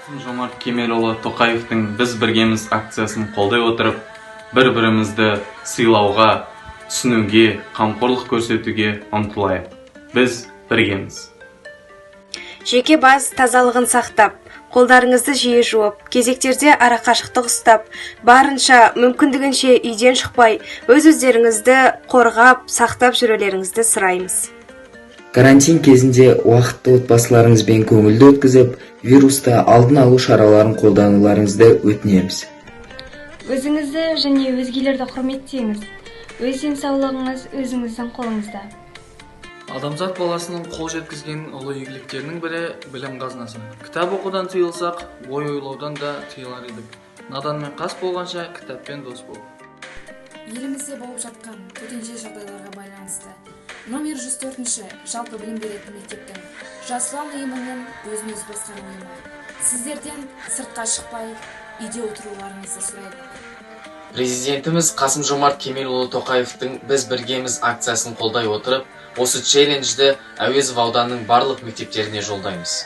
Жомарт Кемелұлы Тоқаевтың «Біз біргеміз» акциясын қолдай отырып, бір-бірімізді сыйлауға, түсінуге, қамқорлық көрсетуге ұмтылайық. Біз біргеміз. Жеке бас тазалығын сақтап, қолдарыңызды жиі жуып, кезектерде арақашықтық ұстап, барынша мүмкіндігінше үйден шықпай, өз-өздеріңізді қорғап, сақтап жүрулеріңізді сұраймыз. Карантин кезінде уақытты отбасыларыңызбен көңілді өткізіп, вирусты алдын алу шараларын қолдануларыңызды өтінеміз. Өзіңізді және өзгелерді құрметтеңіз. Өз денсаулығыңыз өзіңіздің қолыңызда. Адамзат баласының қол жеткізген ұлы игіліктерінің бірі білім қазынасы. Кітап оқудан тыйылсақ, ой ойлаудан да тыйылар едік. Наданмен қас болғанша кітаппен дос бол. Елімізде болып жатқан төтенше жағдайларға байланысты номер 104-ші жалпы білім беретін мектептің Жас ұлан ұйымының өзін-өзі басқару ұйымы сіздерден сыртқа шықпай, үйде отыруларыңызды сұрайды. Президентіміз Қасым-Жомарт Кемелұлы Тоқаевтың «Біз біргеміз» акциясын қолдай отырып, осы челленджді Әуезов ауданының барлық мектептеріне жолдаймыз.